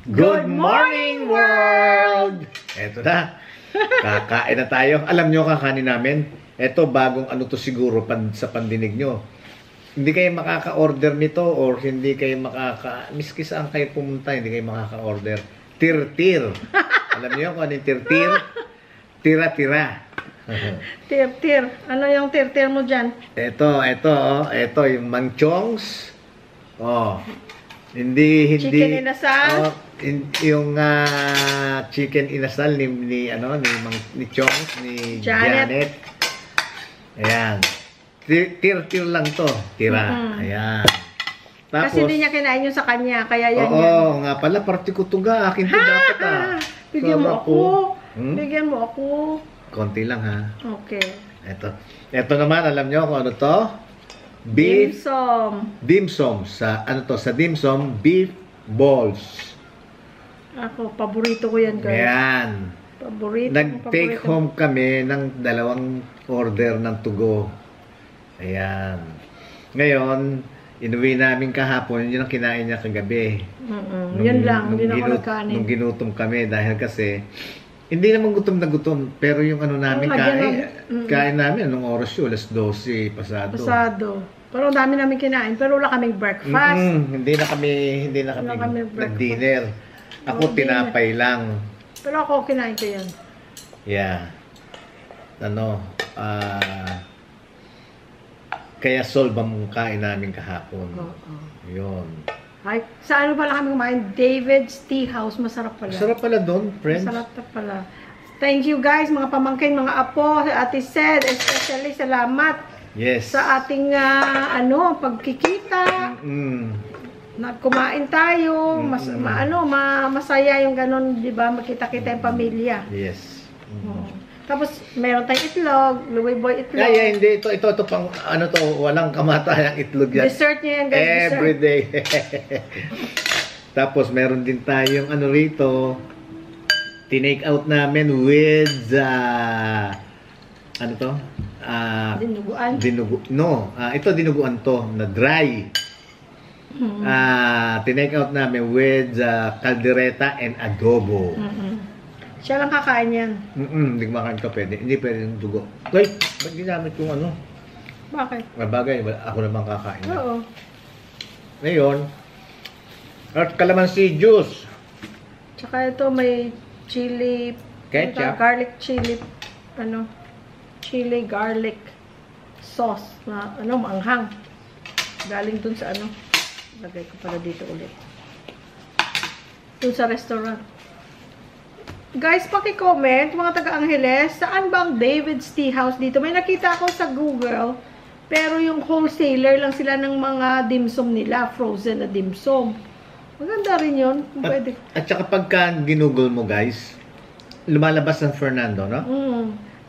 Good morning, world! Eto na. Kakain na tayo. Alam nyo kakanin namin? Eto, bagong ano to siguro sa pandinig nyo. Hindi kayo makaka-order nito or hindi kayo miski saan kayo pumunta, hindi kayo makaka-order. Tir-tir. Alam nyo kung ano yung tir-tir? Tira-tira. Tir-tir. Ano yung tir-tir mo dyan? Ito, yung manchongs. Oh. Hindi Chicken inasal? Yung chicken inasal ni Chongs, ni Janet. Ayan. Tir-tir lang to. Tira. Ayan. Tapos, kasi hindi niya kinain yung sa kanya, kaya yan yan. Oo, nga pala, party ko to ga. Akin to dapat Bigyan mo ako. Bigyan mo ako. Konti lang ha. Okay. Ito naman, alam nyo kung ano to? Beef dimsum. Sa dimsum, beef balls. Ako, paborito ko yan, guys. Ayan. Nag-take home kami ng 2 order ng to-go. Ayan. Ngayon, inuwi namin kahapon, yun ang kinain niya kagabi. Yun lang, hindi na ako nagkanin. Nung ginutom kami, dahil kasi, hindi naman gutom na gutom, pero yung ano namin, kain namin, anong oras yun? Alas 12, pasado. Pero ang dami namin kinain, pero wala kaming breakfast. Hindi na kami nag-dinner. Ako, tinapay lang. Pero ako, kinain ko yan. Yeah. Kaya solve ang kain namin kahapon. Yun. Ay, sa ano pala kami kumain? David's Tea House. Masarap pala. Masarap pala doon, friends. Masarap pala. Thank you guys, mga pamangkin, mga apo, Ate Sed, especially salamat. Yes. Sa ating pagkikita. Kumain tayo. Masaya yung ganun, di ba? Makita-kita yung pamilya. Yes. Tapos, meron tayong itlog, Louis Boy itlog. Hindi. Ito pang, walang kamatayang itlog yan. Dessert niya yan, guys. Every day. Tapos, meron din tayong rito. Tinake out namin with, dinuguan? Ito dinuguan to, na dry. Tinake out namin with caldereta and adobo. Siya lang kakain yan. Hindi kumakain ka pwede. Hindi pwede yung dugo. Wait, ba't ginamit yung ano? Bakit? Bagay, ako naman kakain. Oo. Ngayon, at calamansi juice. Tsaka ito may chili, ketchup, garlic chili, chili garlic sauce na maanghang. Galing dun sa lagay ko pala dito ulit. Dun sa restaurant. Guys, paki-comment, mga taga-Angeles, saan bang David's Tea House dito? May nakita ako sa Google, pero yung wholesaler lang sila ng mga dimsum nila, frozen na dimsum. Maganda rin yun, kung pwede. At saka pagka ginugol mo, guys, lumalabas ng Fernando, no?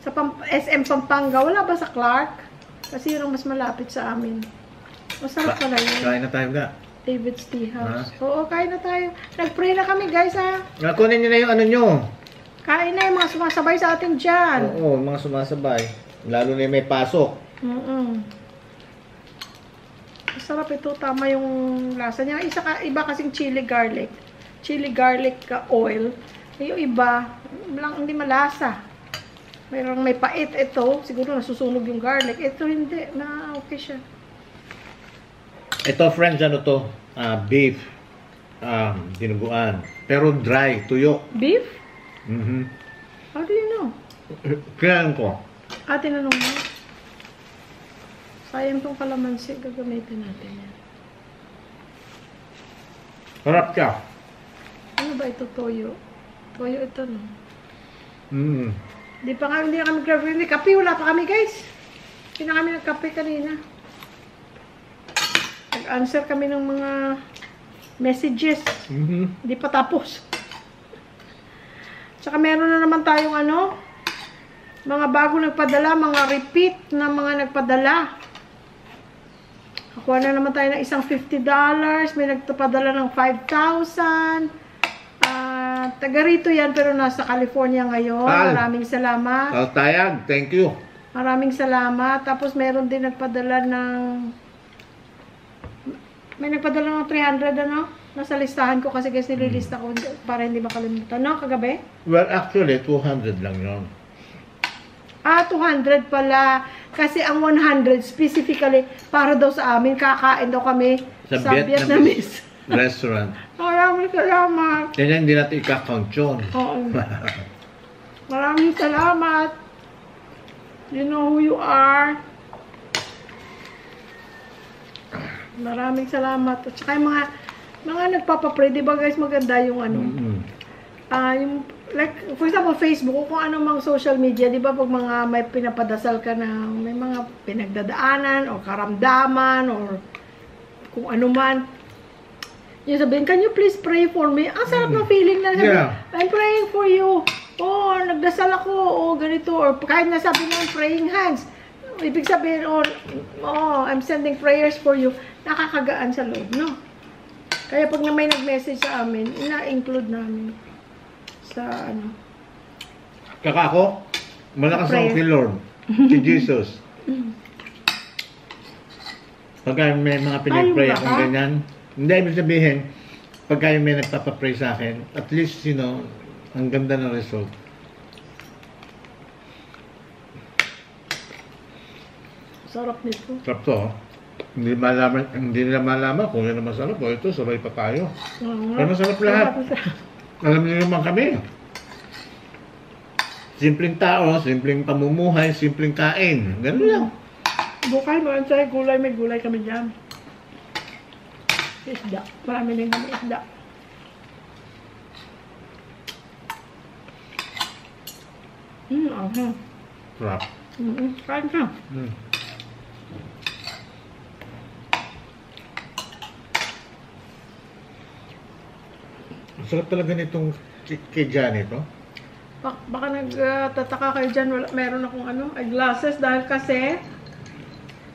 Sa SM Pampanga, wala ba sa Clark? Kasi yun ang mas malapit sa amin. Masarap pala yun. Kain na tayo ga. David's Tea House. Oo, kain na tayo. Nag-pray na kami, guys, ha? Kunin nyo na yung nyo. Kain na yung mga sumasabay sa atin dyan. Oo, mga sumasabay. Lalo na yung may pasok. Masarap ito. Tama yung lasa niya. Iba kasing chili garlic. Chili garlic oil. Yung iba, hindi malasa. Mayroong may pait ito. Siguro nasusunog yung garlic. Ito hindi. Okay siya. Ito, friends, beef. Dinuguan. Pero dry, tuyo. Beef? How do you know? Kailan ko? Tinanong mo. Sayang tong kalamansi. Gagamitin natin yan. Harap siya. Ano ba ito? Toyo. Toyo ito, no? Hindi na kami grabe. Kape, wala pa kami, guys. Hindi na kami nagkape kanina. Nag-answer kami ng mga messages. Hindi pa tapos. Tsaka meron na naman tayong mga bago nagpadala, mga repeat na mga nagpadala. Nakuha na naman tayo ng isang $50. May nagpadala ng 5,000. Taga rito yan pero nasa California ngayon. Maraming salamat. Tayag, thank you. Maraming salamat. Tapos meron din nagpadala ng... May nagpadala ng 300, Nasa listahan ko kasi guys, nililista ko para hindi makalimutan. No, kagabi? Well, actually, 200 lang yun. 200 pala. Kasi ang 100 specifically para daw sa amin, kakain daw kami sa Vietnamese restaurant. Maraming salamat. Kaya hindi natin i-count yun. Oo. Maraming salamat. You know who you are. Maraming salamat. At saka yung mga nagpapapray, di ba guys, maganda yung ano. Yung, like, for example, Facebook o kung ano mang social media, di ba, pag mga may pinapadasal ka na, may mga pinagdadaanan o karamdaman or kung ano man, yung sabihin, can you please pray for me? Ang sarap ng feeling na sabihin, I'm praying for you. Oh, nagdasal ako, o ganito, or kahit nasabi mo praying hands, ibig sabihin, I'm sending prayers for you, nakakagaan sa loob, no? Kaya pag may nag-message sa amin, ina-include namin sa ano. Kaka ako, malakas ako kay Lord, si Jesus. Pagka may mga pinag-pray akong ganyan, hindi ibig sabihin, pagka may nagpapapray sa akin, at least, you know, ang ganda ng result. Sarap nito. Sarap to, oh. Hindi nila malaman kung yan ang masarap. O ito, sabay pa tayo. Pero masarap lahat. Alam niyo naman kami. Simpleng tao, simpleng pamumuhay, simpleng kain. Ganun lang. Bukay mo, sa gulay, may gulay kami dyan. Isda. Marami din kami isda. Sarap. Kain ka. Sarap talaga nitong kay Janet, no? Baka nagtataka kayo dyan, meron akong eyeglasses dahil kasi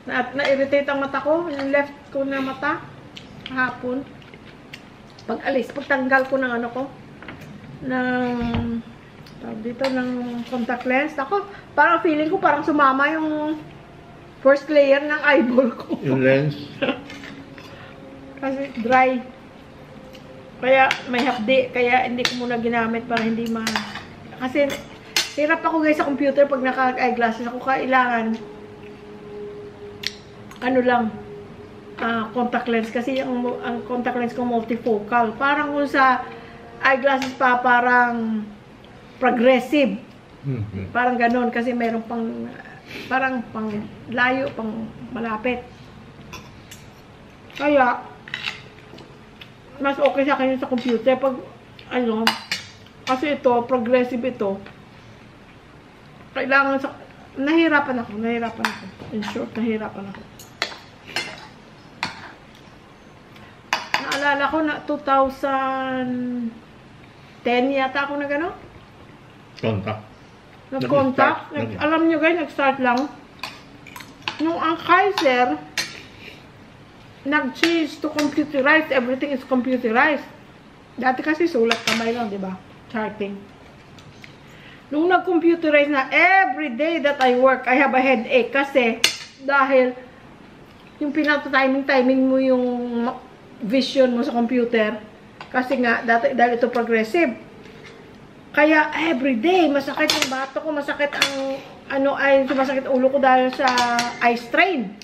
na-irritate ang mata ko, yung left ko na mata kahapon. Pagtanggal ko ng ng contact lens. Ako, parang feeling ko parang sumama yung first layer ng eyeball ko. Yung lens? Kasi dry. Kaya may hapdi, kaya hindi ko muna ginamit para hindi kasi hirap ako guys sa computer pag naka-eyeglasses ako, kailangan contact lens kasi ang contact lens ko multifocal. Parang kung sa eyeglasses pa parang progressive. Parang ganoon kasi mayroon parang pang layo, pang malapit. Kaya mas okay sa akin sa computer pag kasi ito, progressive ito. Kailangan nahirapan ako. In short, nahirapan ako. Naalala ko na 2010 yata ako nag-contact. Alam nyo guys, nag-start lang. Nung ang Kaiser, nag-change to computerized. Everything is computerized. Dati kasi sulat kamay lang, di ba? Charting. Nung nag-computerize na, every day that I work, I have a headache. Kasi, dahil, yung timing mo yung vision mo sa computer. Kasi nga, dahil ito progressive. Kaya, every day, masakit yung bato ko, masakit sumasakit ulo ko dahil sa eye strain.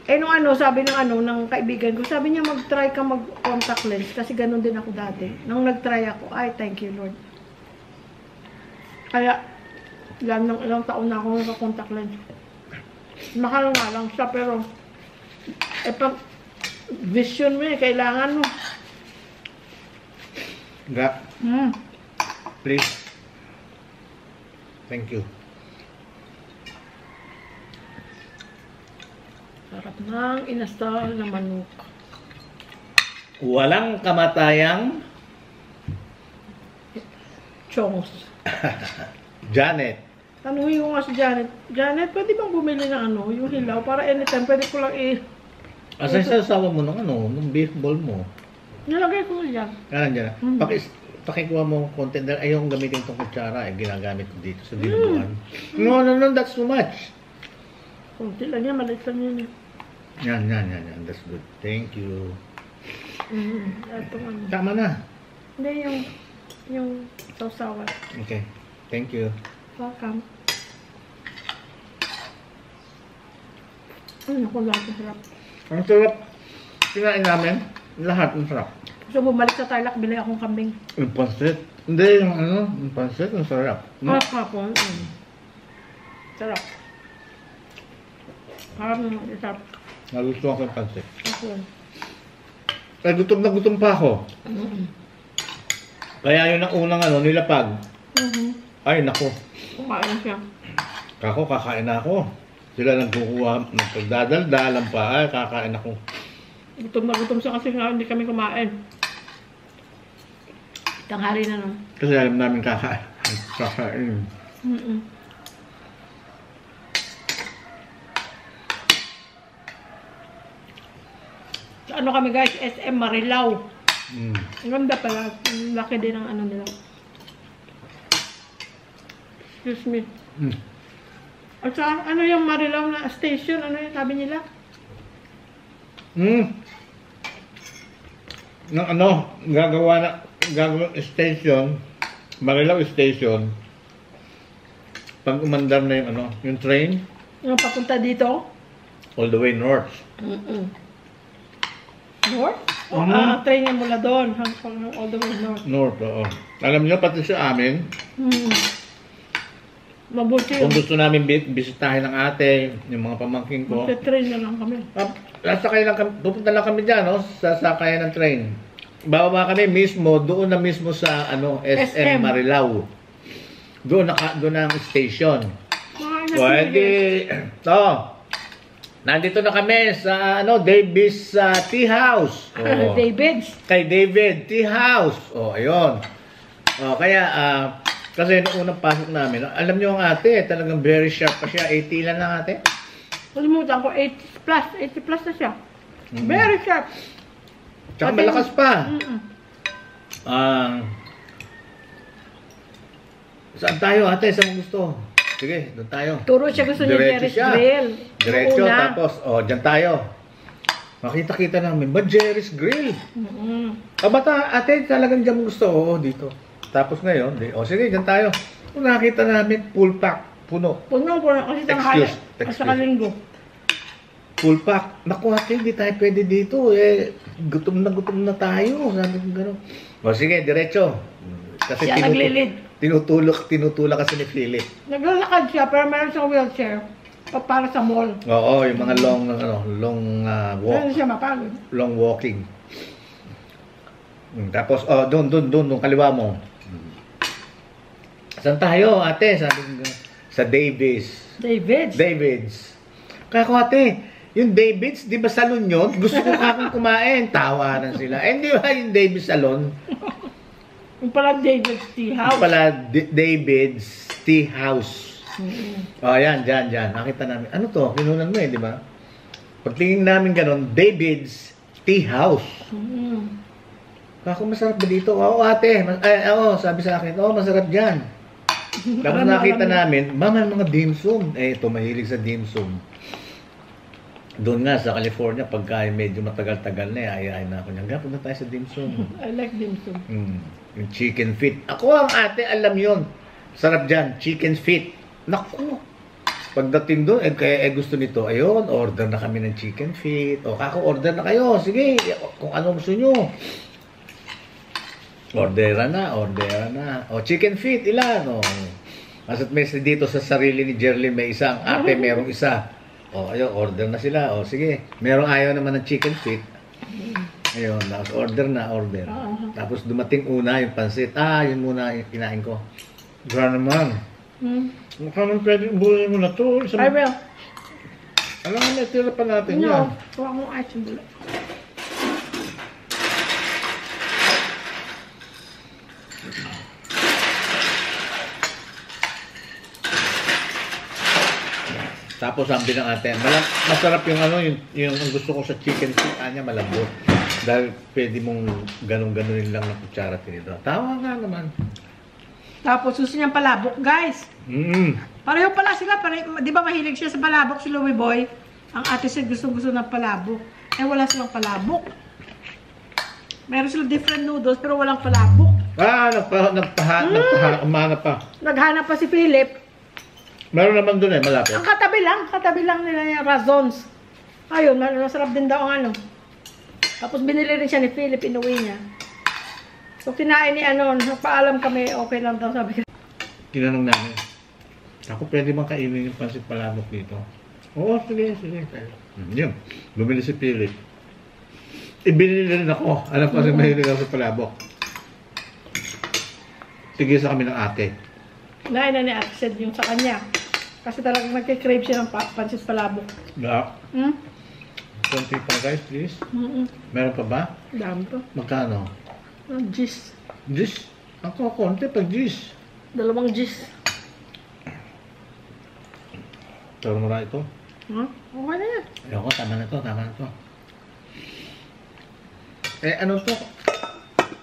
Sabi ng kaibigan ko, sabi niya mag-try ka mag-contact lens kasi ganun din ako dati. Nung nag-try ako, thank you Lord. Kaya, ilang taon na ako nag-contact lens. Mahal nga lang siya, pero vision mo kailangan mo. Please. Thank you. Sarap ng inasal na manok. Walang kamatayang Chongs. Janet. Tanungin ko nga si Janet. Janet, pwede bang bumili ng yung hilaw? Para anytime, pwede ko lang Asa sa sasawa mo ng beef ball mo? Nilagay ko yan. Kanan dyan. Pakikuha mo konti. Ayong gamitin itong kutsara. Ginagamit ko dito sa dinuguan. No, that's too much. Kunti lang yan, maliit lang yan. Yan. That's good. Thank you. Itong ano. Tama na. Hindi, yung sausawan. Okay. Thank you. Welcome. Naku, lahat ang sarap. Ang sarap. Kinain namin. Lahat ang sarap. So, bumalik sa Tarlac, bili akong kambing. Yung pansit. Hindi, yung ano, yung pansit, ang sarap. No? Kapon. Sarap. Sarap. Nagustuhan ko yung pansit. Kapon. Kaya gutom na gutom pa ako. Kaya yun ang unang ano, nilapag. Ay, naku. Kumain siya. Kako, kakain na ako. Sila nagkukuha, nagdadaldalan pa. Ay, kakain ako. Gutom na gutom siya kasi nga hindi kami kumain. Tanghali na no. Kasi alam namin kakain. Kakain. Ano kami guys, SM Marilao. Ang ganda pala. Ang laki din ang ano nila. Excuse me. At saka, ano yung Marilao na station? Ano yung sabi nila? Nang ano, gagawa station, Marilao Station. Pag umandar na yung ano, yung train, Yung papunta dito? all the way north. North? O, train niya mula doon. Hanggang all the way north. North, oo. Alam niyo, pati sa amin, Mabuti kung yun. gusto namin bisitahin ng ate, yung mga pamangking ko, Magte-train na lang kami. sasakay lang kami, pupunta lang kami dyan, no? Sasakayan ng train. Bababa kami mismo, doon na mismo sa ano, SM Marilao. Doon na ang station. Pwede. Nandito na kami sa ano, Davis Tea House. David's. Kay David Tea House. ayun. Kaya kasi noong unang pasok namin, alam niyo ang ate, talagang very sharp pa siya. 80 lang ang ate. Kalimutan ko, 80 plus. 80 plus na siya. Very sharp. Tsaka malakas pa. Saan tayo ate? Saan mo gusto? Sige, doon tayo. Turo siya gusto niya Jerry's Grill. Diretso, tapos, dyan tayo. Makita-kita namin, ba Jerry's Grill? Bata, ate, talagang dyan mo gusto? Oo, dito. Tapos ngayon, sige, dyan tayo. Kung nakita namin, full pack, puno. Puno kasi tanghali. At saka linggo. Full pack. Naku, ate, hindi tayo pwede dito. Gutom na tayo. Sabi ko gano'n. Sige, diretso. Kasi siya naglilid. Tinutulak kasi ni Philip. Naglalakad siya, pero meron siyang wheelchair. Para sa mall. Oo, yung mga long walk. Meron siya mapagod. Long walking. Tapos, doon, kaliwa mo. Saan tayo, ate? Sabi ko, sa David's. Kako, ate, yung David's, di ba salon yun? Gusto ko kakong kumain. Tawanan sila. Hindi ba yung David's salon? Yung pala David's Tea House. Yung pala David's Tea House. Yan, dyan. Nakita namin. Ano to? Kinunan mo di ba? Pagtingin namin ganun, David's Tea House. Kako, masarap ba dito? Oo, ate. Sabi sa akin, masarap dyan. Tapos nakita namin, mga dim sum. Ito, mahilig sa dim sum. Doon nga sa California, pagka medyo matagal-tagal na, ayayin na ako niya. Punta tayo sa dim sum. I like dim sum. Yung chicken feet. Ako ang ate, alam yon. Sarap dyan, chicken feet. Naku! Pagdating doon, kaya gusto nito, ayun, order na kami ng chicken feet. Kako, order na kayo. Sige, kung ano gusto nyo. Ordera na. Chicken feet, ilan? Kasa't may dito sa sarili ni Jerlyn, may isang ate, merong isa. Ayun, order na sila. Sige, merong ayaw naman ng chicken feet. Ayun, order. Tapos dumating una yung pansit. Yun muna yung kinain ko. Gara naman. Mukha naman pwede ubuhin mo na to. I will. Alam mo, natira pa natin yan. Huwag mong ice yung bulak. Tapos sabi ng ate, masarap yung yung gusto ko sa chicken feet, niya malambot. Dahil pwede mong ganun-ganunin lang ng kutsara tinidor. Tawa nga naman. Tapos gusto niyang palabok, guys. Pareho pala sila. Di ba mahilig siya sa palabok si Louie Boy? Ang ate siya gusto ng palabok. Wala silang palabok. Meron sila different noodles pero walang palabok. Umanap pa. Naghanap pa si Philip. Meron naman doon malapit. Ang katabi lang nila yung Razons. Ayun, masarap din daw ang ano. Tapos binili rin siya ni Philip, inuwi niya. So kinain ni nagpaalam kami, okay lang daw sabi ko. Tinanong namin, ako pwede bang kainin yung pansit palabok dito? Oo, sige. Yun, bumili si Philip. Ibinili rin ako. Alam ko kasi mahilig ako sa palabok. Tigisa kami ng ate. Nain na ni Ate said yung sa kanya. Kasi talagang nagkikrave siya ng pansit palabok. Yeah. Konti pa guys, please. Meron pa ba? Dami pa. Magkano? Gis. Gis? Ako, konti pag gis. 2 gis. Pero mura ito. Okay na yan. Ayoko, tama na to. Ano to?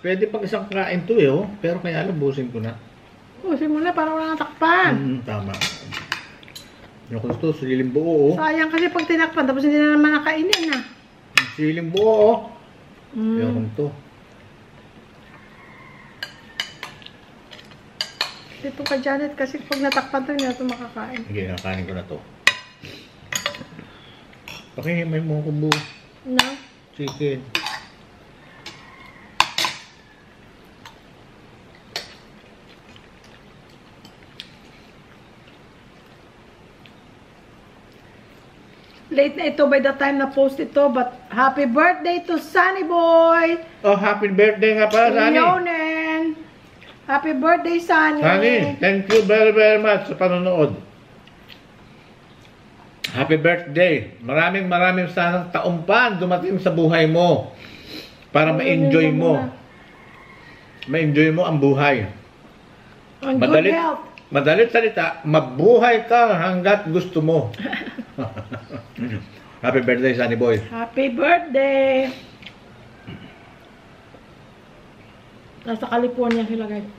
Pwede pag isang kain to pero kaya lubusin ko na. Busin mo na, parang wala nang takpan. Tama. Yung gusto, siling buo Sayang kasi pag tinakpan, tapos hindi na naman nakainin Siling buo Yung to. Dito ka Janet kasi pag natakpan to, hindi na ito makakain. Sige, nakain ko na to. Pakihimay mo kung buo. No? Chicken. Late na ito by the time na post ito, but happy birthday to Sunny Boy! Oh, happy birthday nga pala, Sunny. Leonen! Happy birthday, Sunny! Sunny, thank you very, very much sa panonood. Happy birthday! Maraming sanang taon pa dumating sa buhay mo para ma-enjoy mo. Ma-enjoy mo ang buhay. Ang good health. Madalit salita, mabuhay ka hanggat gusto mo. Happy birthday, Sunny Boy. Happy birthday! Nasa California sila guys.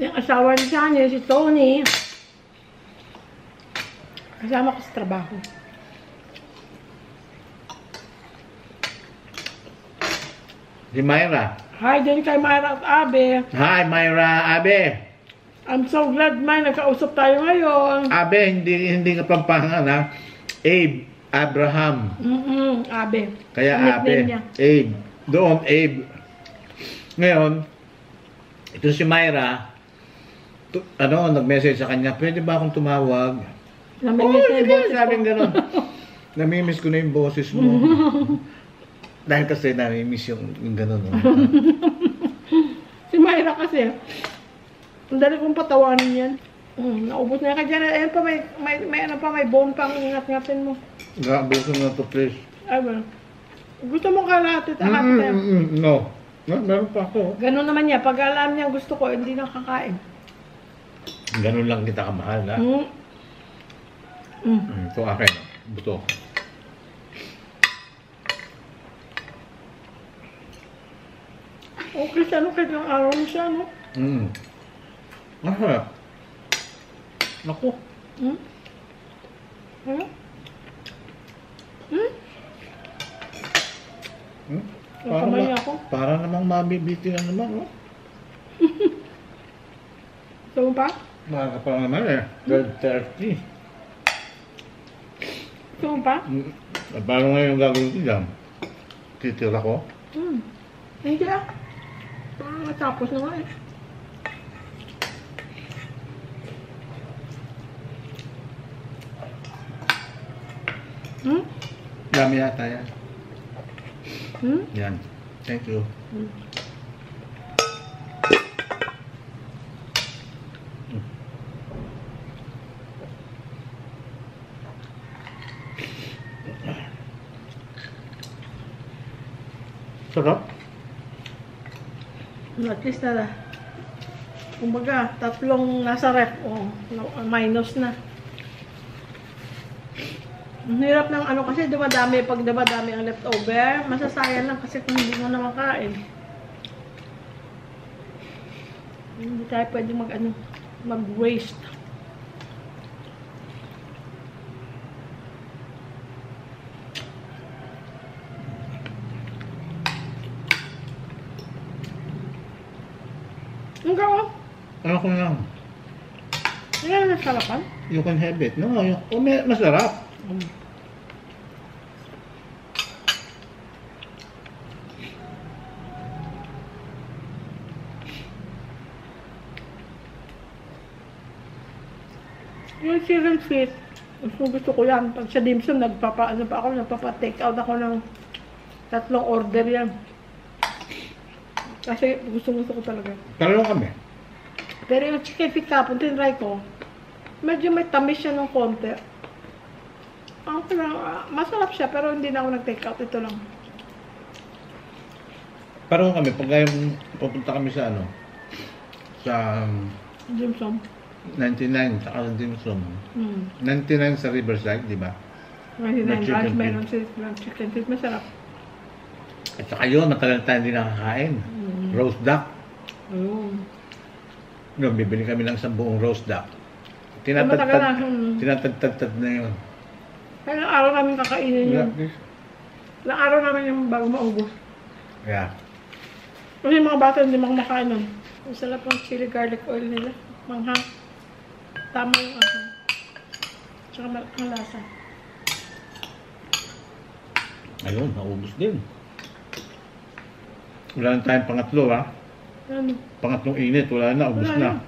Yung asawa ni Sunny, si Tony. Kasama ko sa trabaho. Si Myra. Hi din kay Myra at Abe. Hi, Myra, Abe. I'm so glad, May, nagkausap tayo ngayon. Abe, hindi ka pampangan, ha? Abe, Abraham. Abe. Kaya Ang Abe. nickname niya. Abe. Doon, Abe. Ngayon, ito si Myra, nag-message sa kanya, pwede ba akong tumawag? Namimiss na yung boses sabing ko. gano'n. Namimiss ko na yung boses mo. Dahil kasi namimiss yung gano'n. No? Si Myra kasi, ang dali kong patawanin yan. Naubos na ka dyan. Ayan pa, may bone pang ingat-ngatin mo. Nakabuso na to, please. Ay ba? Gusto mong kalatit? No. Meron pa ako. Ganun naman niya. Pag alam niya gusto ko, hindi na kakain. Ganun lang kita kamahal, ha? Ito akin. Buto. Okay siya, kahit ng araw mo siya, no? Masarap. Naku. Kamay ako. Para namang mabibiti na naman, no? Gusto mo pa? Mahal ka pa naman, 12:30. Gusto mo pa? Paano ngayon gagawin ko dyan? Titira ko? Hindi parang natapos na nga eh. Dami yata yan. Yan. Thank you. Sarap. At least na, kumbaga, 3 nasa ref. Minus na. Ang hirap ng kasi dumadami, pag dumadami ang leftover, masasayang lang kasi kung hindi mo na makain. Hindi tayo pwede mag-waste. Ang gawa. Ano ko lang? Yan ang sarapan. You can have it. No, masarap. Yung chicken feet, gusto ko yan. Pag sa dimsum, nagpapa-take out ako ng 3 order yan. Kasi gusto ko talaga. Tara kami. Pero yung chicken feet kapon, tinry ko, medyo may tamis siya ng konti. Masarap siya, pero hindi na ako nag-take out. Ito lang. Parang kami, pag yung pupunta kami sa ano, sa Dimsum. 99, saka sa Dimsum. 99 sa Riverside, di ba? 99 chicken rice, feet. meron chicken feet. Masarap. At saka yun, matagal tayo hindi nakakain. Roast duck. Ayun. No, bibili kami ng isang buong roast duck. matagal na. Tinatagtad na yun. Kaya ilang araw namin kakainin yun. Ilang araw namin yung bago maubos. Yeah. Kasi yung mga bata hindi makumakain nun. Ang sarap ng chili garlic oil nila. Manghang. Tama yung asam. Tsaka ang lasa. Ayun, naubos din. Wala na tayong pangatlo, ha? Ano? Pangatlong init, wala na, ubos na.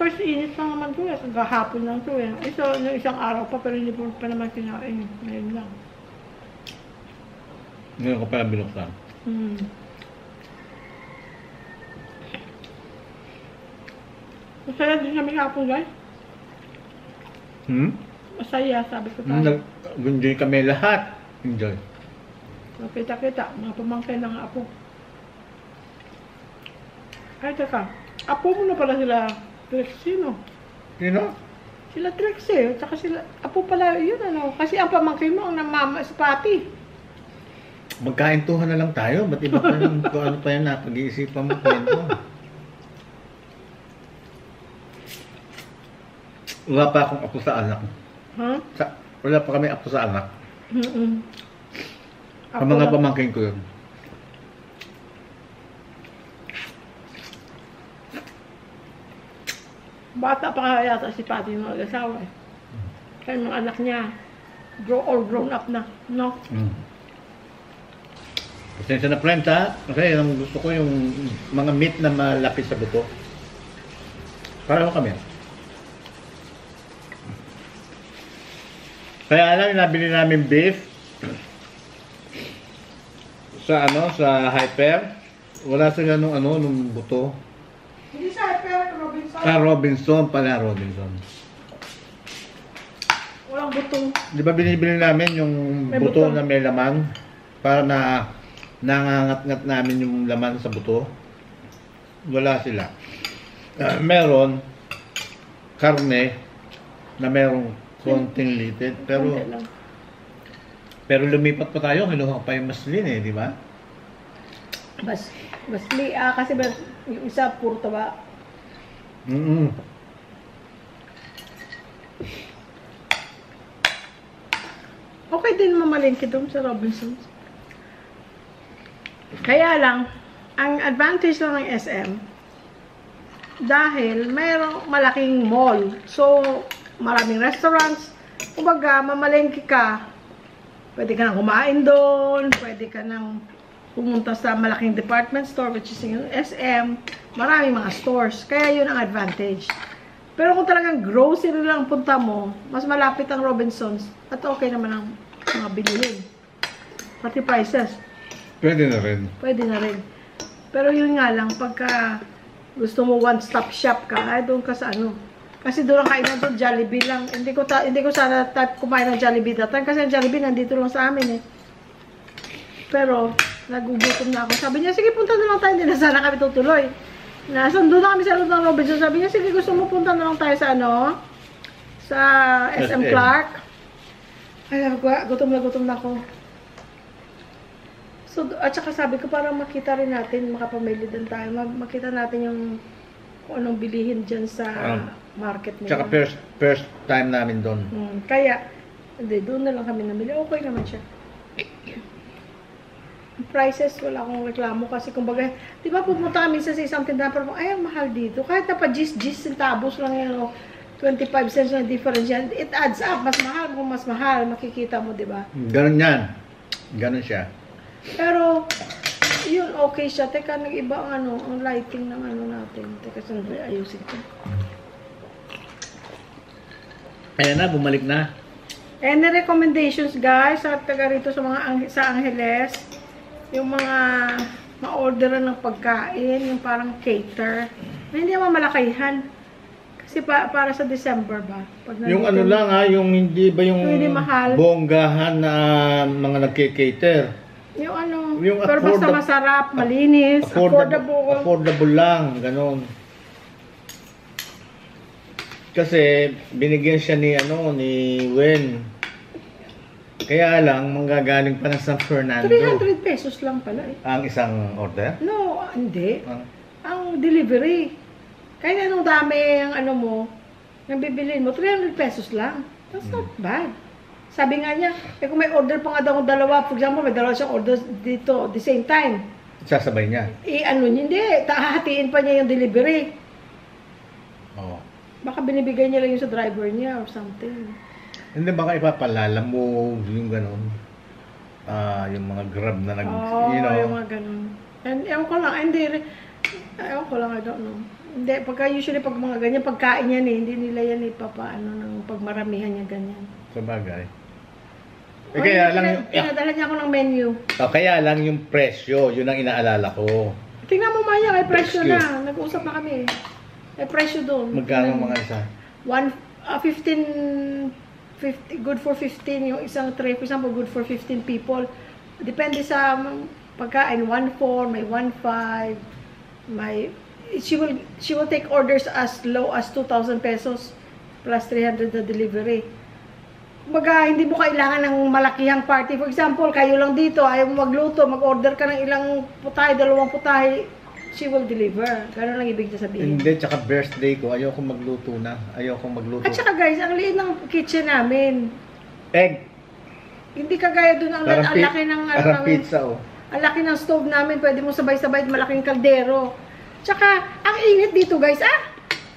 First init lang naman to eh. Kagahapon lang to eh. Yung isang araw pa pero hindi pa naman kinain. Ngayon lang. Ngayon ko pala binuksan. Masaya din kami hapon guys. Masaya, sabi ko tayo. Nag-enjoy kami lahat. Enjoy. Kita-kita, mga pamangkin ng apo. Ay, teka. Apo mo na pala sila Trixie, no? Sino? Sila Trixie, tsaka sila, apo pala yun, ano? Kasi ang pamangkin mo, ang namama sa pati. Magkaintuhan na lang tayo. Ba't iba pa yung kung ano pa yan na pag-iisipan mo kwento? Wala pa akong apo sa anak. Ha? Wala pa kami apo sa anak. Ang Apo mga lang. pamangkin ko yun. Bata pa kaya yata si Pati yung mag-asawa eh. Kaya yung mga anak niya, all grown up na, no? Pasensya na friends ha. Kasi ang gusto ko yung mga meat na malapit sa buto. Pareho kami. Kaya lang, nabili namin beef sa sa Hyper. Wala sila nung buto. Hindi sa Hyper, Robinson. Robinson pala, Robinson. Walang butong. Di ba binibili namin yung May buto buto. na may laman para na nangangat-ngat namin yung laman sa buto? Wala sila. Meron karne na merong konting litid pero Konti lang. lumipat pa tayo, kinuha pa yung maslin di ba? Kasi yung isa puro taba. Okay din mamalingki doon sa Robinsons. Kaya lang, ang advantage lang ng SM, dahil mayroong malaking mall. So, maraming restaurants. Kumbaga, mamalengke ka. Pwede ka nang kumain doon. Pwede ka nang pumunta sa malaking department store, which is yung SM. Maraming mga stores. Kaya yun ang advantage. Pero kung talagang grocery lang punta mo, mas malapit ang Robinsons. At okay naman ang mga bilihin. Pati prices. Pwede na rin. Pwede na rin. Pero yun nga lang, pagka gusto mo one-stop shop ka, ay doon ka sa ano. Kasi doon ang kainan doon, Jollibee lang. Hindi ko sana type kumain ng Jollibee datan kasi ang Jollibee nandito lang sa amin eh. Pero, nagugutom na ako. Sabi niya, sige punta na lang tayo. Hindi na sana kami tutuloy. Nasundo na kami sa loob ng Robinson. Sabi niya, sige gusto mo punta na lang tayo sa ano? Sa SM Clark. Ay, gutom na ako. So, at saka sabi ko, parang makita rin natin, makapamili din tayo. Makita natin yung kung anong bilihin dyan sa market nila. Tsaka first time namin doon. Kaya, hindi, doon na lang kami namili. Okay naman siya. prices, wala akong reklamo kasi kumbaga, di ba pupunta kami sa isang tindahan, pero ay, ang mahal dito. Kahit na pa gis centavos lang yun, 25 cents na difference yan, it adds up. Mas mahal kung mas mahal, makikita mo, di ba? Ganon yan. Ganon siya. Pero, yun, okay siya. Teka, nag-iba ang ang lighting ng natin. Teka, sandali, ayusin ko. Ayan na, bumalik na. And the recommendations, guys, sa taga rito sa sa Angeles, yung mga ma-orderan ng pagkain, yung parang cater, na hindi naman malakihan. Kasi para sa December ba? Pag Yung ano lang yung hindi ba yung hindi mahal. Bonggahan na mga nagke-cater. Yung yung pero basta masarap, malinis, affordable. Affordable lang, ganon. Kasi binigyan siya ni Wen. Kaya lang manggagaling pa ng San Fernando. 300 pesos lang pala eh. Ang isang order? No, hindi. Ang delivery. Kaya anong dami ang mo, yung bibilin mo, 300 pesos lang. That's not bad. Sabi nga niya, kung may order pa nga daw dalawa, for example, may dalawa siyang order dito, the same time. Sasabay niya? Hindi. Hahatiin pa niya yung delivery. Oo. Baka binibigay niya lang yung sa driver niya or something. Hindi, baka ipapalala mo yung gano'n. Yung mga grab na yung mga gano'n. And ewan ko lang, ewan ko lang, I don't know. Hindi, usually pag mga ganyan, pagkain yan hindi nila yan ipapaano ng pagmaramihan niya ganyan. Sabagay. Kaya lang pinadala niya ako ng menu. Kaya lang yung presyo, yun ang inaalala ko. Tingnan mo Maya, may presyo na. Nag-usap na kami. May presyo doon. Magkano mga isa? 15, good for 15. Yung isang tray, for example, good for 15 people. Depende sa pagkain. 1.4, may 1.5, may... She will take orders as low as 2,000 pesos plus 300 na delivery. Kumbaga, hindi mo kailangan ng malakihang party. For example, kayo lang dito, ayaw mo magluto, mag-order ka ng ilang putahe, 2 putahe, she will deliver. Gano'n lang ibig sabihin. Hindi, tsaka birthday ko, ayaw kong magluto na. Ayaw kong magluto. At saka guys, ang liit ng kitchen namin. Egg. Hindi kagaya doon ang laki ng parang pizza, Ang laki ng stove namin, pwede mo sabay-sabay malaking kaldero. Tsaka, ang init dito guys,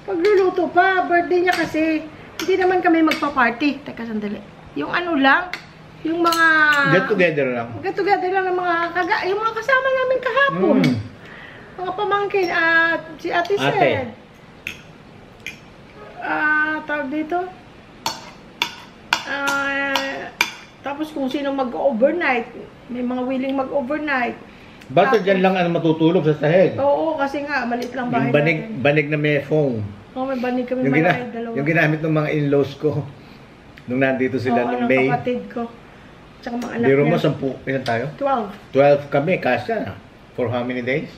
pagluluto pa, birthday niya kasi, hindi naman kami magpa-party. Teka, sandali. Yung lang, yung mga... Get together lang. Get together lang ng yung mga kasama namin kahapon. Mga pamangkin, at si Ate Sed. Tawag dito. Tapos kung sino mag-overnight, may mga willing mag-overnight. Basta dyan lang matutulog sa sahig. Oo, kasi nga, maliit lang bahay yung banig na may foam. Oo, may banig kami malaki, dalawa. Yung ginamit ng mga in-laws ko. Nung nandito sila nung May. Oo, kapatid ko. Tsaka mga anak Biro mo, niya. 10, ilan tayo? 12. 12 kami, kasya na. For how many days?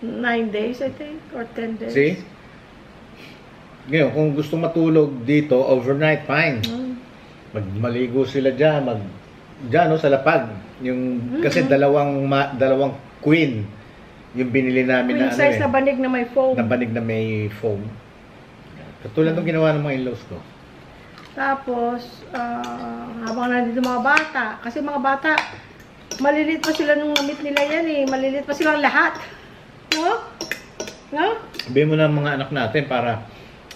9 days, I think, or 10 days. See? Ngayon, kung gusto matulog dito, overnight, fine. Magmaligo sila dyan, sa lapag. Kasi dalawang queen yung binili namin Queen size na banig na may foam. Na banig na may foam. Katulad ng ginawa ng mga in-laws ko. Tapos, habang nandito mga bata, kasi mga bata, maliliit pa sila nung namit nila yan maliliit pa silang lahat. No? Sabihin mo na mga anak natin para,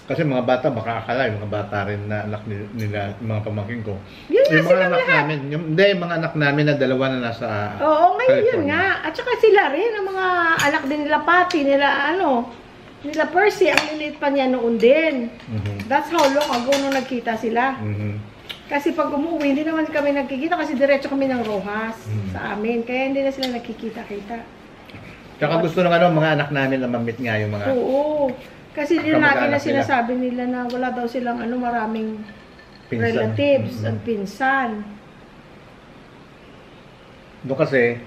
kasi mga bata baka akala, yung mga bata rin na anak nila, mga pamangkin ko. Yun nga, yung mga anak namin, mga anak namin na dalawa na nasa Oo, ngayon yun nga. At saka sila rin, ang mga anak din nila Pati, nila Percy, ang liliit pa niya noon din. That's how long ago nung nagkita sila. Kasi pag umuwi, hindi naman kami nagkikita kasi diretso kami ng Rojas sa amin. Kaya hindi na sila nagkikita-kita. Tsaka gusto ng mga anak namin na mamit nga yung mga... Oo. Kasi lagi na sinasabi nila na wala daw silang maraming pinsan. Relatives at pinsan. Doon kasi,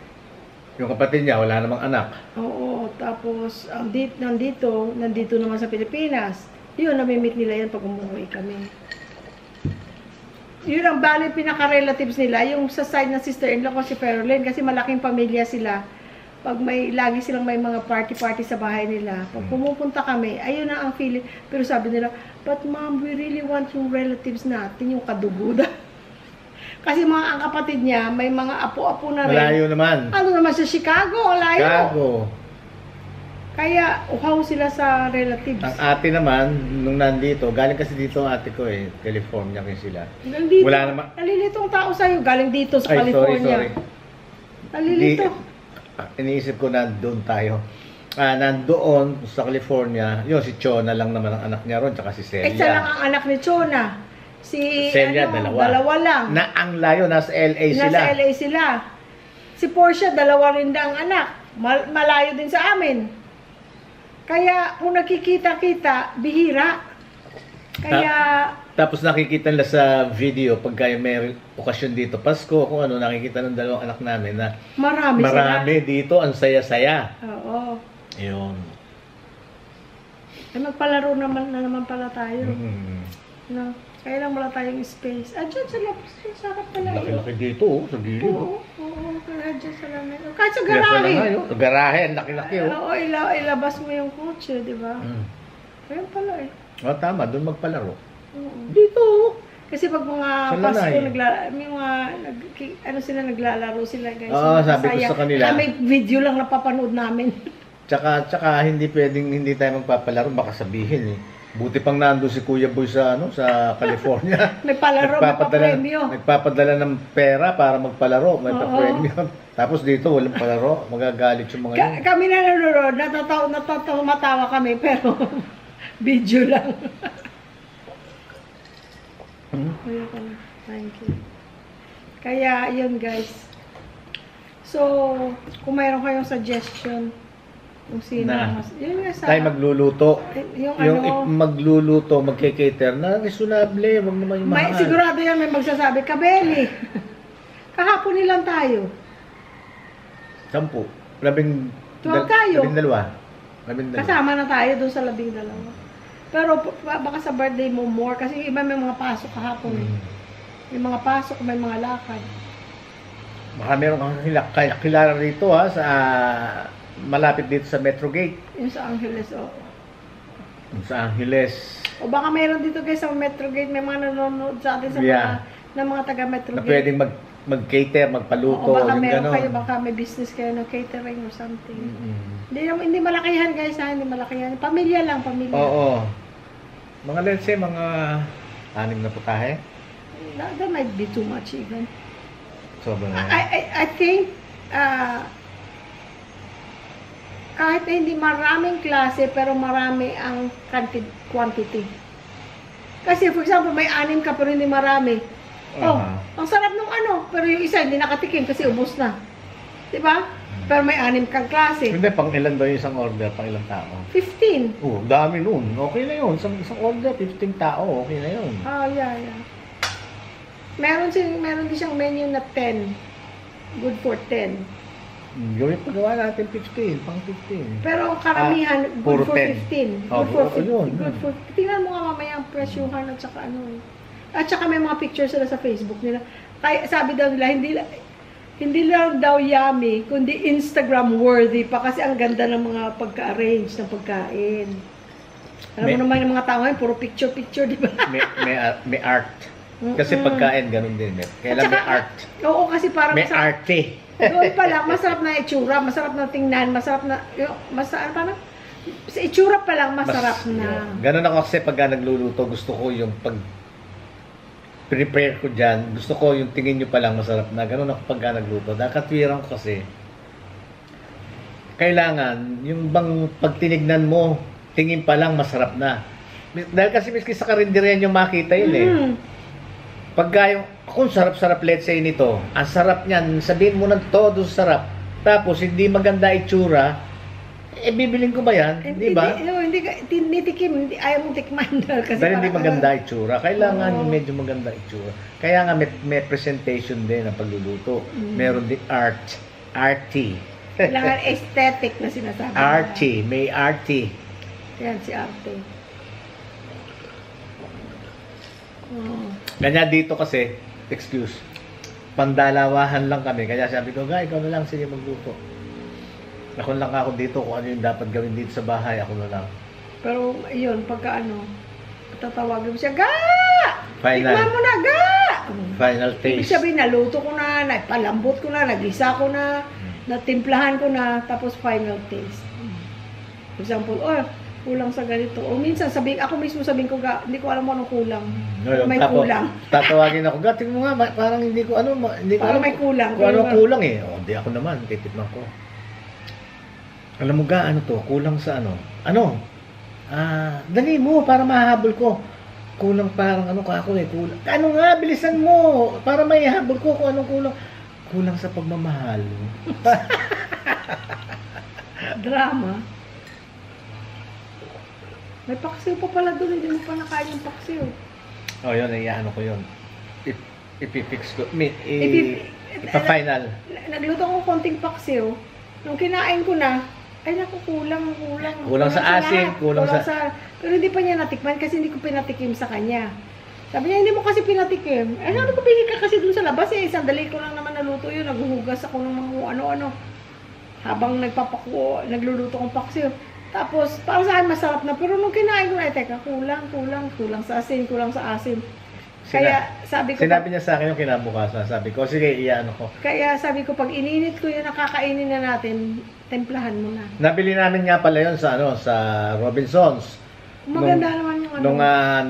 yung kapatid niya, wala namang anak. Oo, tapos nandito naman sa Pilipinas. Yun, namimit nila yan pag umuwi kami. Yun ang bali pinaka-relatives nila, yung sa side ng sister-in-law ko si Ferolyn, kasi malaking pamilya sila. Pag lagi silang may mga party-party sa bahay nila, pag pumupunta kami, ayun na ang feeling. Pero sabi nila, but mom, we really want yung relatives natin, yung kadugo. Kasi ang kapatid niya, may mga apo-apo na rin. Malayo naman. Ano naman sa Chicago, ang layo. Chicago. Kaya uhaw sila sa relatives. Ang ate naman, nung nandito, galing kasi dito ang ate ko eh, California kasi sila. Nandito, Wala naman. nalilitong tao sa'yo, galing dito sa Ay, California. sorry. Nalilito. Iniisip ko na doon tayo. Nandoon sa California, yun, si Chona lang naman ang anak niya ron, tsaka si Celia. Isa lang ang anak ni Chona. Si Celia, dalawa lang. Na ang layo, nasa LA sila. Nasa LA sila. Si Portia, dalawa rin na ang anak. Malayo din sa amin. Kaya kung nakikita-kita, bihira. Kaya... Tapos nakikita nila sa video pagka may okasyon dito, Pasko, kung ano, nakikita ng dalawang anak namin na marami dito, ang saya-saya. Oo. Yun. Ay, magpalaro naman pala tayo. Mm. No? Kaya lang wala tayong space. Diyan sa labas. Sarap pala yun. Laki-laki dito, sa gilid. Oo. Kaya dyan sa lamay. Kahit sa garahe. Sa garahe, laki-laki. Oo, ilabas mo yung kotse, di ba? Kaya pala eh. Tama, doon magpalaro. Dito. Kasi pag mga Sa Pasko, Lanay. may mga, naglalaro sila guys. Oo, sabi ko sa kanila. May video lang napapanood namin. Tsaka hindi pwedeng hindi tayo magpapalaro, baka sabihin eh. Buti pang nando si Kuya Boy sa sa California. May palaro, may pa-premyo. Nagpapadala ng pera para magpalaro, may pa-premyo. Tapos dito walang palaro, magagalit yung mga yun. Kami na nanonood, matawa kami, pero video lang. Thank you. Kaya, yun guys. So, kung mayroon kayong suggestion, kung sino mas... Yun nga sa... Tayo magluluto. Yung magluluto, magke-cater na reasonable, wag naman yung mahal. Sigurado yan may magsasabi, Kabeli. Kahapon nilang tayo. 10. 12 tayo. 12. Kasama na tayo doon sa 12. Pero baka sa birthday mo more, kasi iba may mga pasok kahapon. May mga pasok, may mga lakad. Baka meron kang kilala rito sa malapit dito sa Metro Gate. Yung sa Angeles, oo. Sa Angeles. O baka meron dito guys sa Metro Gate, may mga nanonood sa atin sa mga taga Metro Na Gate. pwedeng mag-cater, magpaluto. O baka yung meron ganon. kayo, baka may business kayo ng catering or something. Hindi malakihan guys ha, hindi malakihan. Pamilya lang, pamilya. Oo. Mga let's say, mga 6 na putahe. That might be too much even. Sobrang na. I think, kahit na hindi maraming klase, pero marami ang quantity. Kasi for example, may 6 ka pero hindi marami. Ang sarap nung pero yung isa hindi nakatikim kasi ubos na. Diba? Pero may 6 kang klase. Hindi, pang ilan daw yung isang order, pang ilang tao? 15. Dami nun. Okay na yun. Isang order, 15 tao, okay na yun. Yeah. Meron din siyang menu na 10. Good for 10. Gawin pagawa natin 15, pang 15. Pero karamihan, good for 10. 15. Oh, Good for 15. yun. Good for, tingnan mo nga mamaya ang presyuhan at saka At saka may mga pictures sila sa Facebook nila. Kaya sabi daw nila, hindi lang daw yummy, kundi Instagram worthy pa kasi ang ganda ng mga pagka-arrange ng pagkain. Alam mo naman yung mga tao ngayon, puro picture, di ba? may art. Kasi pagkain, ganun din. Kailan may art. Oo, kasi parang may arte. Doon pa lang, masarap na itsura, masarap na tingnan, masarap na, parang, sa itsura pa lang, masarap na. Ganun ako kasi pagka nagluluto, gusto ko yung prepare ko dyan, gusto ko yung tingin nyo pa lang masarap na. Ganun ako pagka nagluto. Nakatwiran ko kasi, kailangan, yung bang pagtinignan mo, tingin pa lang masarap na. Dahil kasi miski sa karinderya nyo makita yun Pagka yung, kung sarap-sarap let's say nito, ang sarap niyan, sabihin mo ng todo sarap, tapos hindi maganda itsura, bibilin ko ba yan? Di ba? Hindi tinitikim, ayaw mong tikman kasi dahil hindi maganda itsura. Kailangan medyo maganda itsura. Kaya nga may presentation din ang pagluluto. Meron din arty. Kailangan aesthetic na sinasabi. Arty, may arty. Yan si Arte. Ganyan dito kasi, excuse, pandalawahan lang kami. Kaya sabi ko, ikaw na lang, sige magluto. Ako lang ako dito kung ano yung dapat gawin dito sa bahay, ako na lang. Pero yun, pagka tatawagin mo siya, Ga! Final. Tikman mo na, Ga! Final Ibig taste. sabihin, naluto ko na, nagpalambot ko na, nagisa ko na, natimplahan ko na, tapos final taste. For example, kulang sa ganito. O minsan, ako mismo sabihin ko, hindi ko alam mo anong kulang. May kulang. Tatawagin ako, gating mo nga, parang hindi ko hindi ko Parang alam may kulang. kung ano kulang eh. O, di ako naman, titikman ko. Alam mo ga, ano to? Kulang sa ano? Ano? Dali mo, para mahabol ko. Kulang parang ano ka ako eh, kulang. Ano nga, bilisan mo, para maihabol ko kung anong kulang. Kulang sa pagmamahal. Drama. May paksiw pa pala doon, hindi mo pa nakain yung paksiw. Oh, yun, ano ko yun. Ipipix ko. Ipa-final. Nagluto ko konting paksiw. Nung kinain ko na, ay naku, kulang. Kulang sa asin, kulang sa... Pero hindi pa niya natikman kasi hindi ko pinatikim sa kanya. Sabi niya, hindi mo kasi pinatikim. Eh, sabi ko, bigay ka kasi dun sa labas eh. Sandali ko lang naman naluto yun. Naghuhugas ako ng mga ano-ano. Habang nagluluto kong paksiw. Tapos, para sa akin masarap na. Pero nung kinain ko na, teka, kulang sa asin. Kaya sabi ko... Sinabi niya sa akin yung kinabukasan. Sabi ko, sige, iyan ko. Kaya sabi ko, pag ininit ko yun, nakakainin na natin, templahan mo na. Nabili namin nga pala yun sa Robinsons. Maganda naman yung ano. Nung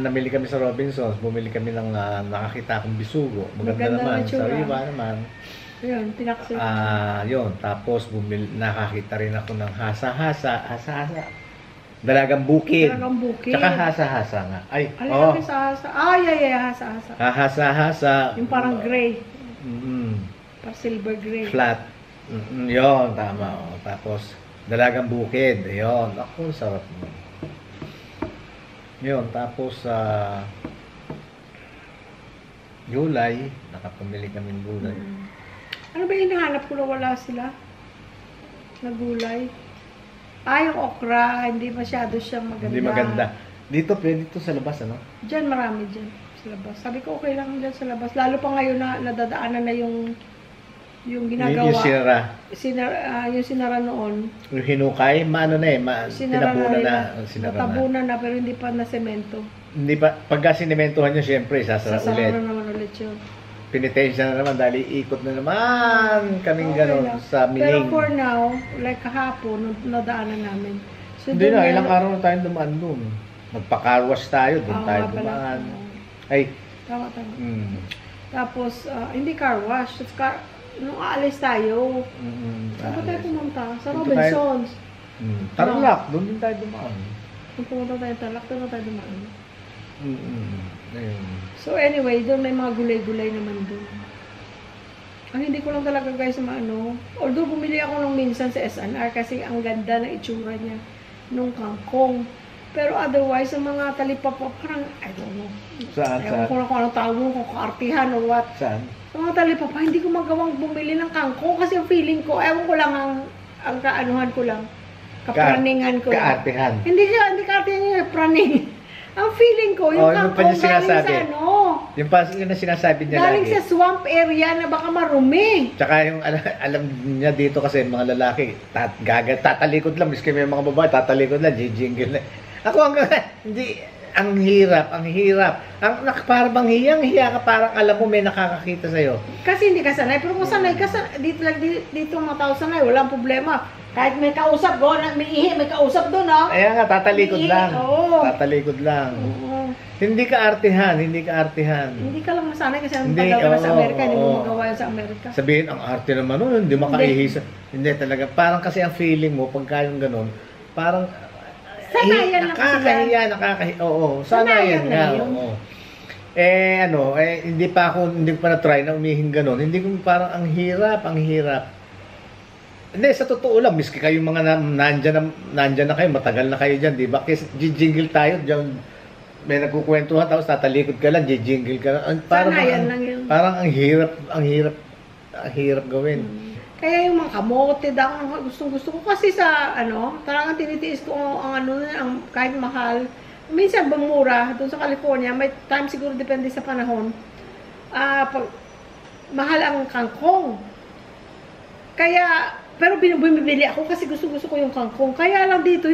namili kami sa Robinsons, bumili kami ng nakakita akong bisugo. Maganda naman, sariwa naman. Yun, pinaksin. Yun, tapos nakakita rin ako ng hasa-hasa. Dalagang bukid. Tsaka hasa-hasa nga. Ay, hasa-hasa. Hasa-hasa. Hasa-hasa. Yung parang gray. Parang silver gray. Flat. Yun, tama. Tapos, dalagang bukid. Yun. Ako, sarap mo. Yun, tapos, gulay. Nakapamili kami ng gulay. Ano ba yung hinahanap ko na wala sila? Na gulay? Yung okra, hindi masyado siyang maganda. Hindi maganda. Dito, pwede dito sa labas, ano? Diyan, marami dyan sa labas. Sabi ko, okay lang dyan sa labas. Lalo pa ngayon na nadadaanan na yung ginagawa. Yung yung sinara noon. Yung hinukay, tinabunan na. Natabunan na, pero hindi pa na semento. Hindi pa, pagka sinementohan nyo, syempre, sasara ulit. Sasara naman ulit yun. Pinitensya na naman dahil ikot na naman kaming gano'n sa Pero Mining. for now, like kahapon, nadaanan namin. So, hindi na, ilang araw na tayong dumaan doon. Magpakarwas tayo, doon tayo dumaan. Ay. Tama. Tapos, hindi car wash. Nung aalis tayo, saan ba tayo pumunta? Sa Robinsons. Tarlac, doon din tayo dumaan. Nung pumunta tayo Tarlac, doon na tayo dumaan. Ayun. So anyway, doon may mga gulay-gulay naman doon. Ang hindi ko lang talaga guys although bumili ako nung minsan sa SNR kasi ang ganda ng itsura niya nung kangkong. Pero otherwise, ang mga talipapa, parang, I don't know. Saan? Ewan ko na kung anong tawag mo, kung kaartihan or what. Saan? Sa mga talipapa, hindi ko magawang bumili ng kangkong kasi yung feeling ko, ewan ko lang ang kaanuhan ko lang. Kapraningan ko lang. Kaartihan. Hindi kaartihan yung praning. Ang feeling ko, yung kangkong galing sa Yung na sinasabi niya galing lagi. sa swamp area na baka marumi. Tsaka yung alam niya dito kasi mga lalaki, tatalikod lang. Miski may mga babae, tatalikod lang, jingle na. Ako hindi, ang hirap. Parang hiya ka, parang alam mo may nakakakita sa'yo. Kasi hindi ka sanay, pero kung sanay ka, dito mga tao sanay, walang problema. Kahit may kausap doon, may kausap doon, no? Ayan nga, tatalikod lang. Oo. Tatalikod lang. Oo. Hindi ka artihan. Hindi ka lang masanay kasi ang tagal ka na sa Amerika, hindi mo magawa yan sa Amerika. Sabihin, ang arte naman nun, hindi makaihisa. Hindi talaga. Parang kasi ang feeling mo, pagka yung ganun, parang sanayan lang kasi yan. Oo, sanayan nga. Oo. Hindi pa na-try na umihing ganun. Hindi ko parang ang hirap. Hindi, sa totoo lang, miski kayo mga nandyan na kayo, matagal na kayo dyan, di ba? Kasi jingle tayo, dyan, may nagkukwentuhan, tapos tatalikod ka lang, jingle ka lang. Sanayan lang yun. Parang ang hirap gawin. Kaya yung mga kamote daw, gusto ko kasi sa, talagang tinitiis ko ang kahit mahal. Minsan bumura, doon sa California, may time siguro depende sa panahon. Mahal ang kangkong. Kaya, pero bumibili ako kasi gusto ko yung kangkong. Kaya lang dito,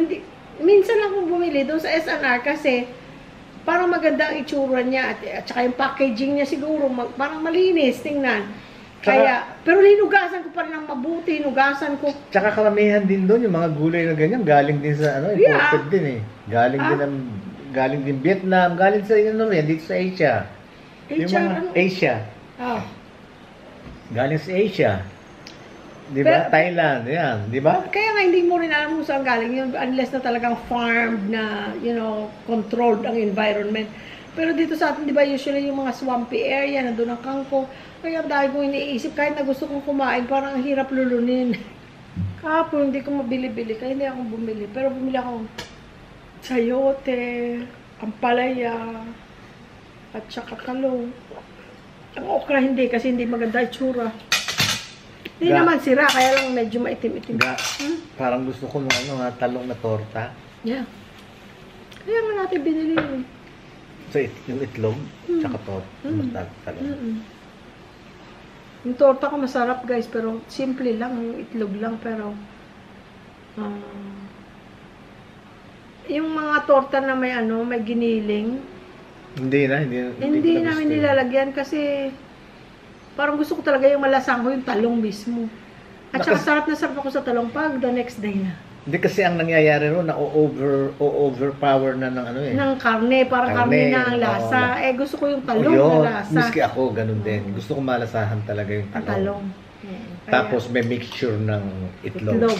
minsan lang ako bumili doon sa SNR kasi parang maganda ang itsura niya at saka yung packaging niya siguro parang malinis tingnan. Kaya, pero hinugasan ko pa rin ng mabuti, hinugasan ko. Tsaka karamihan din doon, yung mga gulay na ganyan, galing din sa, imported din eh. Galing din Vietnam, galing sa, dito sa Asia. Yung mga Asia. Oh. Galing sa Asia. Di ba? Thailand, yan. Di ba? Kaya nga, hindi mo rin alam kung saan galing yun, unless na talagang farmed na, controlled ang environment. Pero dito sa atin, di ba, usually yung mga swampy area, nandun ang kangkong. Kaya dahil kong iniisip, kahit na gusto kong kumain, parang ang hirap lulunin. Kahapon, hindi ko mabili-bili, kaya hindi ako bumili. Pero bumili ako sayote, ampalaya, at saka talong. Ang okra hindi, kasi hindi maganda itsura. Hindi naman sira, kaya lang medyo maitim-itim. Parang gusto ko ng talong na torta. Yeah. Kaya nga natin binili yun. So, yung itlog, tsaka talong. Yung torta ko masarap guys, pero simple lang, yung itlog lang, pero yung mga torta na may may giniling, hindi namin nilalagyan kasi parang gusto ko talaga yung malasang ko yung talong mismo. At saka sarap na sarap ako sa talong pag the next day na. Hindi kasi ang nangyayari ron na overpower na ng ng karne, parang karne na ang lasa. Gusto ko yung talong na lasa. Miski ako, ganun din. Gusto ko malasahan talaga yung talong. Tapos may mixture ng itlog.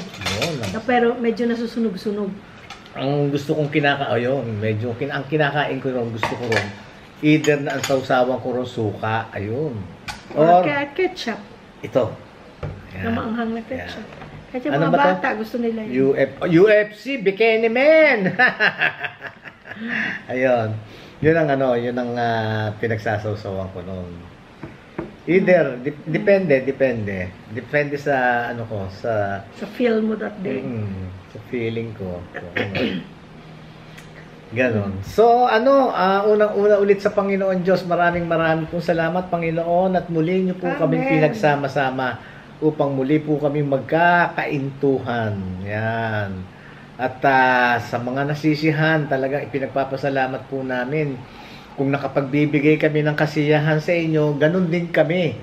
Pero medyo nasusunog-sunog. Ang gusto kong ang kinakain ko ron, gusto ko ron, either na ang sausawan ko ron suka, ayun. Or ketchup. Ito. Na maanghang na ketchup. Kasi mga bata, gusto nila yun. UFC, Bikini Man! Ayun. Yun ang pinagsasawsawan ko noon. Either, depende. Depende sa, sa feel mo that day. Sa feeling ko. Ganon. So, unang-una ulit sa Panginoon Diyos, maraming pong salamat, Panginoon, at muli niyo po kaming pinagsama-sama upang muli po kami magkakaintuhan. Yan. At sa mga nasisihan, talagang ipinagpapasalamat po namin. Kung nakapagbibigay kami ng kasiyahan sa inyo, ganun din kami.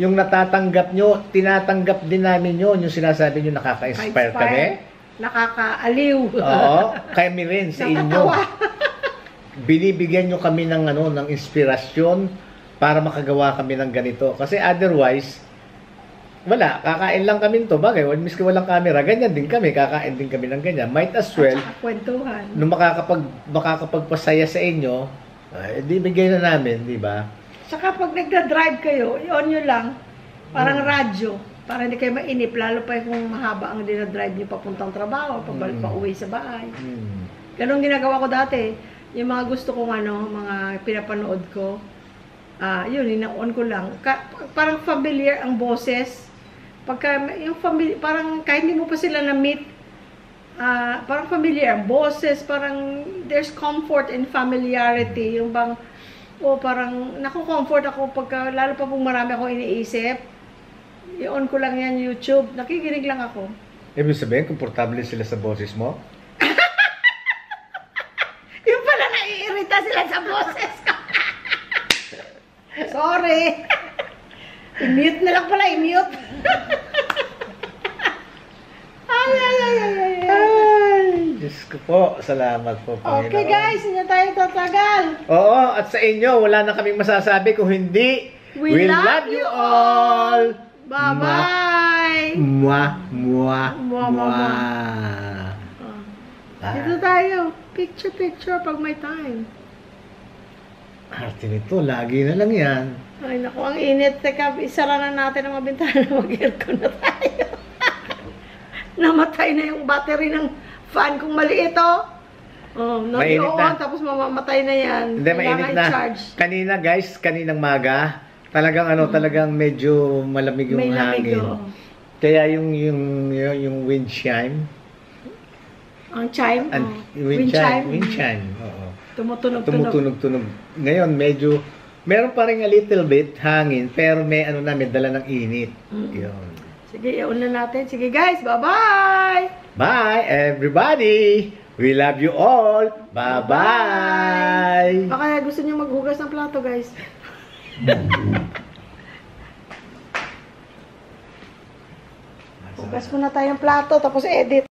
Yung natatanggap nyo, tinatanggap din namin yun. Yung sinasabi nyo, nakaka-inspire kami. Nakaka-aliw. Oo, kami rin sa inyo. Binibigyan nyo kami ng inspirasyon para makagawa kami ng ganito. Kasi otherwise, wala, kakain lang kami to. Bagay, miski walang camera, ganyan din kami, kakain din kami ng ganyan. Might as well, kwentuhan. Nung makakapagpasaya sa inyo, di bigay na namin, di ba? Saka pag nagda-drive kayo, i-on nyo lang, parang radyo, para hindi kayo mainip, lalo pa kung mahaba ang dinadrive nyo papuntang trabaho, pabalik pa uwi sa bahay. Ganun ginagawa ko dati. Yung mga gusto kong mga pinapanood ko, yun, ina-on ko lang. Parang familiar ang boses. Pagka yung parang kahit hindi mo pa sila na-meet, parang familiar ang boses, parang there's comfort and familiarity. Yung bang, parang naku-comfort ako pagka, lalo pa kung marami akong iniisip, i-on ko lang yan YouTube, nakikinig lang ako. Ibig sabihin, komportable sila sa boses mo? Yung pala naiirita sila sa boses ko. Sorry. I-mute na lang pala, i-mute. Ay, Diyos ko po. Salamat po, Panginoon. Okay guys, hindi na tayo tatagal. Oo, at sa inyo, wala na kaming masasabi kung hindi, we love you all. Bye-bye. Mwah. Dito tayo. Picture pag may time. Arte nito, lagi na lang yan. Ay, naku, ang init. Teka, isara na natin ang mga bintana. Mag-aircon na tayo. Namatay na yung battery ng fan kung maliit, Mainit na. Tapos mamamatay na yan. Hindi, mainit na. I-charge. Kanina, guys, kaninang maga, talagang medyo malamig yung hangin. Kaya yung wind chime. Ang chime? Wind chime. Oo. Tumutunog. Ngayon, meron pa rin a little bit hangin, pero may may dala ng init. Yun. Sige, iun na natin. Sige guys, bye-bye! Bye, everybody! We love you all! Bye-bye! Baka gusto niyo maghugas ng plato, guys. Hugas muna tayong plato, tapos edit.